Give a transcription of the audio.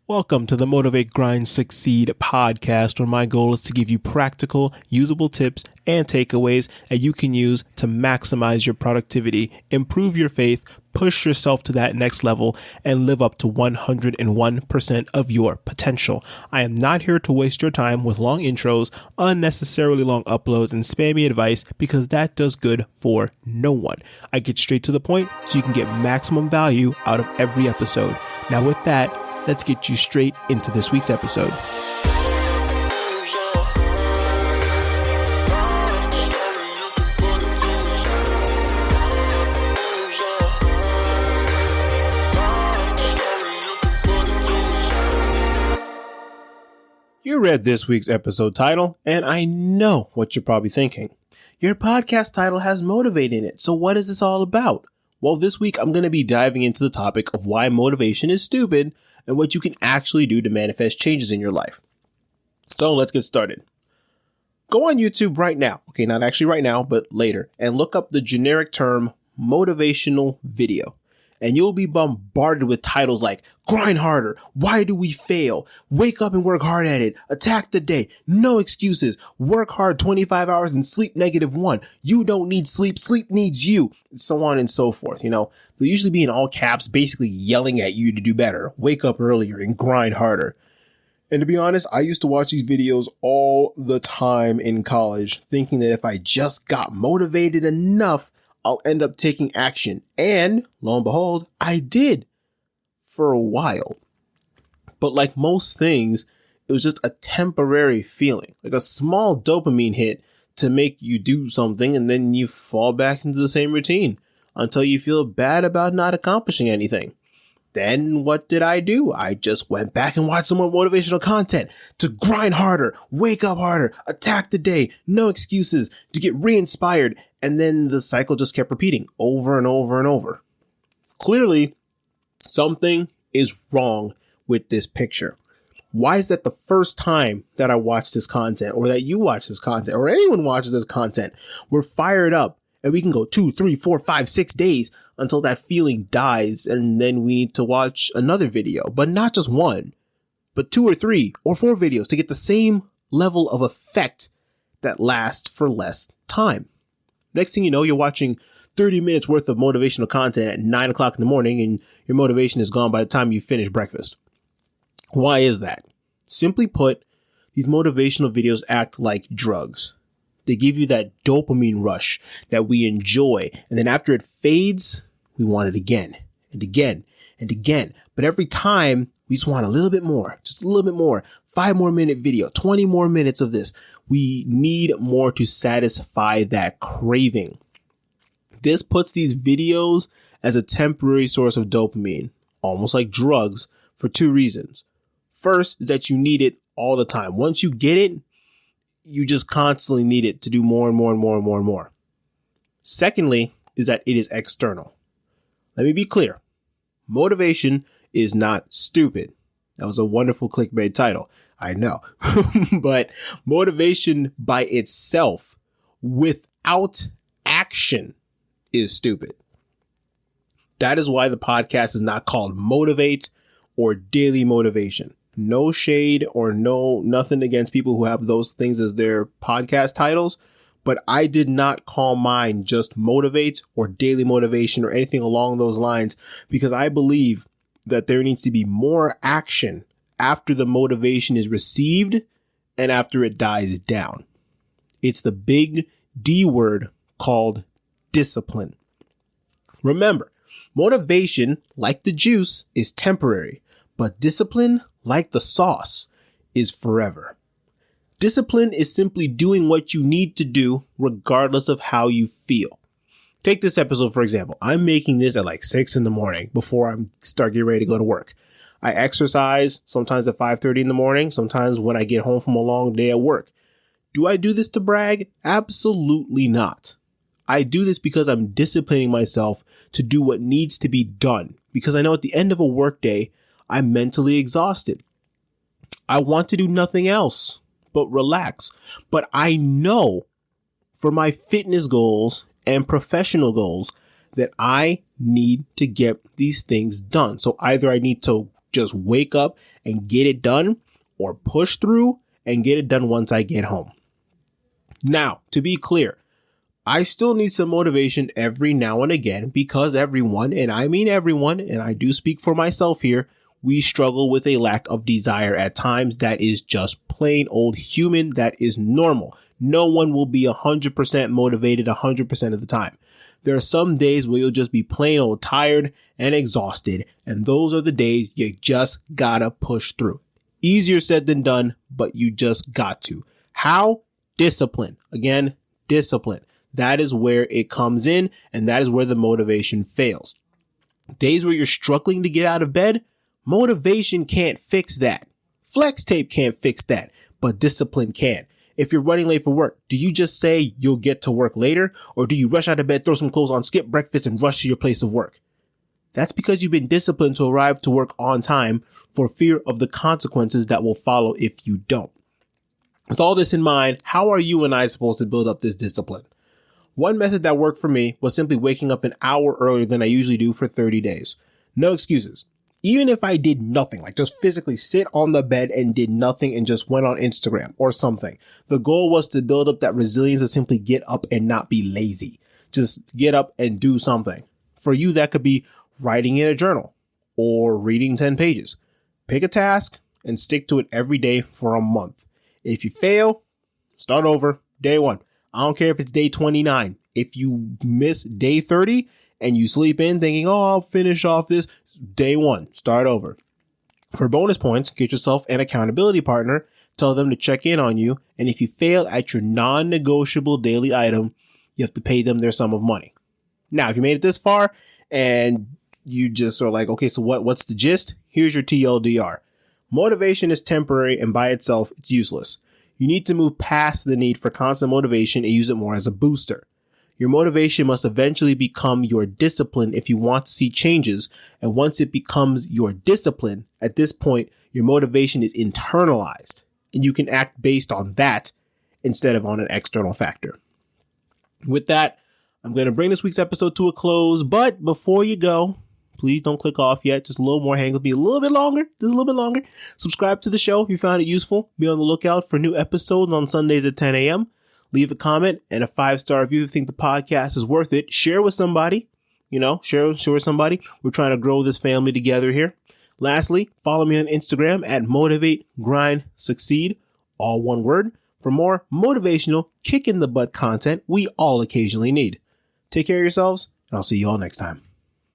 Welcome to the Motivate, Grind, Succeed podcast, where my goal is to give you practical, usable tips and takeaways that you can use to maximize your productivity, improve your faith, push yourself to that next level, and live up to 101% of your potential. I am not here to waste your time with long intros, unnecessarily long uploads, and spammy advice, because that does good for no one. I get straight to the point so you can get maximum value out of every episode. Now with that, let's get you straight into this week's episode. You read this week's episode title, and I know what you're probably thinking. Your podcast title has motivate in it, so what is this all about? Well, this week I'm going to be diving into the topic of why motivation is stupid and what you can actually do to manifest changes in your life. So let's get started. Go on YouTube right now. Okay, not actually right now, but later, and look up the generic term motivational video. And you'll be bombarded with titles like grind harder, why do we fail, wake up and work hard at it, attack the day, no excuses, work hard 25 hours and sleep -1, you don't need sleep, sleep needs you, so on and so forth. You know, they'll usually be in all caps, basically yelling at you to do better, wake up earlier and grind harder. And to be honest, I used to watch these videos all the time in college, thinking that if I just got motivated enough, I'll end up taking action. And lo and behold, I did for a while. But like most things, it was just a temporary feeling, like a small dopamine hit to make you do something, and then you fall back into the same routine until you feel bad about not accomplishing anything. Then what did I do? I just went back and watched some more motivational content to grind harder, wake up harder, attack the day, no excuses, to get re-inspired. And then the cycle just kept repeating over and over and over. Clearly, something is wrong with this picture. Why is that the first time that I watch this content, or that you watch this content, or anyone watches this content, we're fired up and we can go 2, 3, 4, 5, 6 days until that feeling dies, and then we need to watch another video, but not just one, but 2 or 3 or 4 videos to get the same level of effect that lasts for less time. Next thing you know, you're watching 30 minutes worth of motivational content at 9 o'clock in the morning, and your motivation is gone by the time you finish breakfast. Why is that? Simply put, these motivational videos act like drugs. They give you that dopamine rush that we enjoy. And then after it fades, we want it again and again and again. But every time we just want a little bit more, just a little bit more. 5 more minute video, 20 more minutes of this. We need more to satisfy that craving. This puts these videos as a temporary source of dopamine, almost like drugs, for 2 reasons. First is that you need it all the time. Once you get it, you just constantly need it to do more and more and more and more and more. Secondly, is that it is external. Let me be clear. Motivation is not stupid. That was a wonderful clickbait title. I know. But motivation by itself without action is stupid. That is why the podcast is not called Motivate or Daily Motivation. No shade or nothing against people who have those things as their podcast titles, but I did not call mine just Motivate or Daily Motivation or anything along those lines, because I believe that there needs to be more action after the motivation is received and after it dies down. It's the big D word called discipline. Remember, motivation, like the juice, is temporary, but discipline, like the sauce, is forever. Discipline is simply doing what you need to do regardless of how you feel. Take this episode, for example. I'm making this at like 6 in the morning before I start getting ready to go to work. I exercise sometimes at 5:30 in the morning, sometimes when I get home from a long day at work. Do I do this to brag? Absolutely not. I do this because I'm disciplining myself to do what needs to be done, because I know at the end of a workday, I'm mentally exhausted. I want to do nothing else but relax. But I know for my fitness goals and professional goals that I need to get these things done. So either I need to just wake up and get it done, or push through and get it done once I get home. Now, to be clear, I still need some motivation every now and again because everyone, and I mean everyone, and I do speak for myself here, we struggle with a lack of desire at times. That is just plain old human. That is normal. No one will be 100% motivated 100% of the time. There are some days where you'll just be plain old tired and exhausted, and those are the days you just gotta push through. Easier said than done, but you just got to. How? Discipline. Again, discipline. That is where it comes in, and that is where the motivation fails. Days where you're struggling to get out of bed, motivation can't fix that. Flex tape can't fix that, but discipline can. If you're running late for work, do you just say you'll get to work later, or do you rush out of bed, throw some clothes on, skip breakfast, and rush to your place of work? That's because you've been disciplined to arrive to work on time for fear of the consequences that will follow if you don't. With all this in mind, how are you and I supposed to build up this discipline? One method that worked for me was simply waking up an hour earlier than I usually do for 30 days. No excuses. Even if I did nothing, like just physically sit on the bed and did nothing and just went on Instagram or something, the goal was to build up that resilience to simply get up and not be lazy. Just get up and do something. For you, that could be writing in a journal or reading 10 pages. Pick a task and stick to it every day for a month. If you fail, start over day 1. I don't care if it's day 29. If you miss day 30 and you sleep in thinking, oh, I'll finish off this, day 1, start over. For bonus points, get yourself an accountability partner, tell them to check in on you, and if you fail at your non-negotiable daily item, you have to pay them their sum of money. Now, if you made it this far and you just are like, okay, so what's the gist? Here's your TLDR. Motivation is temporary, and by itself, it's useless. You need to move past the need for constant motivation and use it more as a booster. Your motivation must eventually become your discipline if you want to see changes. And once it becomes your discipline, at this point, your motivation is internalized and you can act based on that instead of on an external factor. With that, I'm going to bring this week's episode to a close. But before you go, please don't click off yet. Just a little more. Hang with me a little bit longer. Just a little bit longer. Subscribe to the show if you found it useful. Be on the lookout for new episodes on Sundays at 10 a.m. Leave a comment and a 5-star review if you think the podcast is worth it. Share with somebody. Share with somebody. We're trying to grow this family together here. Lastly, follow me on Instagram at Motivate, Grind, Succeed, all one word, for more motivational, kick in the butt content we all occasionally need. Take care of yourselves, and I'll see you all next time.